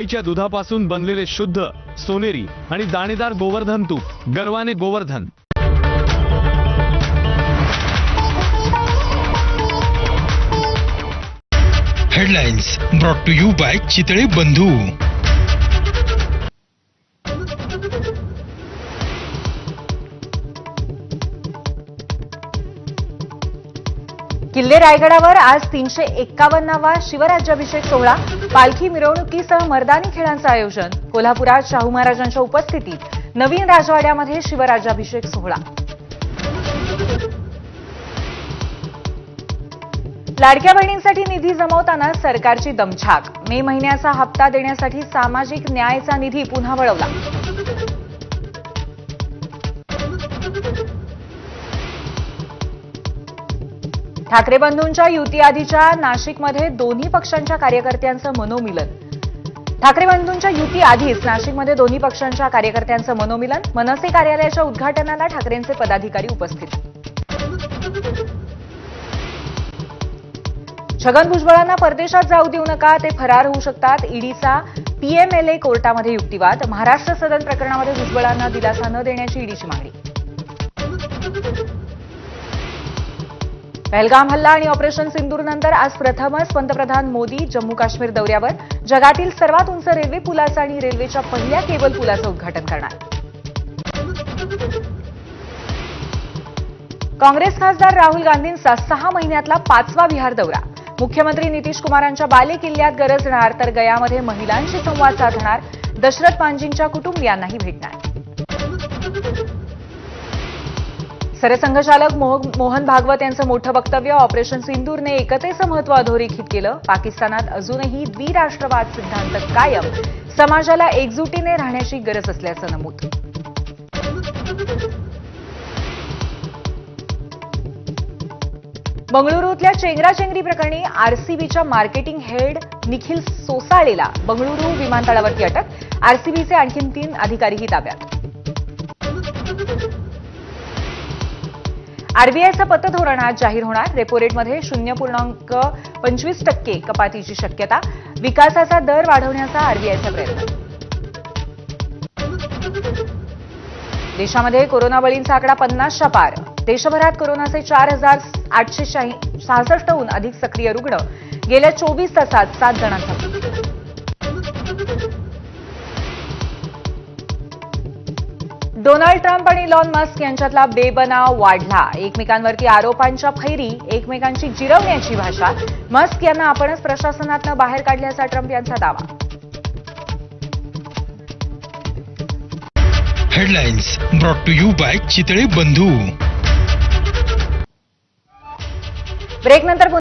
गाईच्या दुधापासून बनलेले शुद्ध सोनेरी आणि दाणेदार गोवर्धन तूप गर्वाने Govardhan. Headlines brought to you by Chitale Bandhu. किल्ले रायगडावर आज 351वा शिवराज्याभिषेक सोहळा, पालखी मिरवणुकीसह मर्दानी खेळांचं आयोजन। कोल्हापुरात शाहू महाराजांच्या उपस्थितीत नवीन राजवाड्यामध्ये शिवराज्याभिषेक सोहळा। लाडक्या बहिणींसाठी निधी जमवताना सरकारची दमछाक, मे महिन्याचा हप्ता देण्यासाठी सामाजिक न्यायाचा निधी पुन्हा वळवला। ठाकरे बंधूंच्या युतीआधीच्या नाशिकमध्ये दोन्ही पक्षांच्या कार्यकर्त्यांचं मनोमिलन। ठाकरे बंधूंच्या युतीआधीच नाशिकमध्ये दोन्ही पक्षांच्या कार्यकर्त्यांचं मनोमिलन। मनसे कार्यालयाच्या उद्घाटनाला ठाकरेंचे पदाधिकारी उपस्थित। छगन भुजबळांना परदेशात जाऊ देऊ नका, ते फरार होऊ शकतात। ईडीचा पीएमएलए कोर्टामध्ये युक्तिवाद। महाराष्ट्र सदन प्रकरणामध्ये भुजबळांना दिलासा न देण्याची ईडीची मागणी। पहलगाम हल्ला आणि ऑपरेशन सिंदूरनंतर आज प्रथमच पंतप्रधान मोदी जम्मू काश्मीर दौऱ्यावर। जगातील सर्वात उंच रेल्वे पुलाचं आणि रेल्वेच्या पहिल्या केबल पुलाचं उद्घाटन करणार। काँग्रेस खासदार राहुल गांधींचा 6 महिन्यातला 5वा बिहार दौरा। मुख्यमंत्री नितीश कुमारांच्या बाले किल्ल्यात गरजणार, तर गयामध्ये महिलांशी संवाद साधणार। दशरथ मांझींच्या कुटुंबियांनाही भेटणार। सरसंघचालक मोहन भागवत यांचं मोठं वक्तव्य। ऑपरेशन सिंदूरने एकतेचं महत्त्व अधोरेखित केलं। पाकिस्तानात अजूनही द्विराष्ट्रवाद सिद्धांत कायम, समाजाला एकजुटीने राहण्याची गरज असल्याचं नमूद। बंगळुरूतल्या चेंगराचेंगरी प्रकरणी आरसीबीच्या मार्केटिंग हेड निखिल सोसाळेला बंगळुरू विमानतळावरती अटक। आरसीबीचे आणखी 3 अधिकारीही ताब्यात। आरबीआयचं पतधोरण आज जाहीर होणार। रेपो रेटमध्ये 0.25% कपातीची शक्यता। विकासाचा दर वाढवण्याचा आरबीआयचा प्रयत्न। देशामध्ये कोरोना बळींचा आकडा 50च्या पार। देशभरात कोरोनाचे 4,866हून अधिक सक्रिय रुग्ण। गेल्या 24 तासात 7 जणांचा मृत्यू। डोनाल्ड ट्रम्प आणि इलॉन मस्क यांच्यातला बेबनाव वाढला। एकमेकांवरती आरोपांच्या फैरी, एकमेकांची जिरवण्याची भाषा। मस्क यांना आपणच प्रशासनातनं बाहेर काढल्याचा ट्रम्प यांचा दावा। Headlines brought to you by Chitale Bandhu. ब्रेकनंतर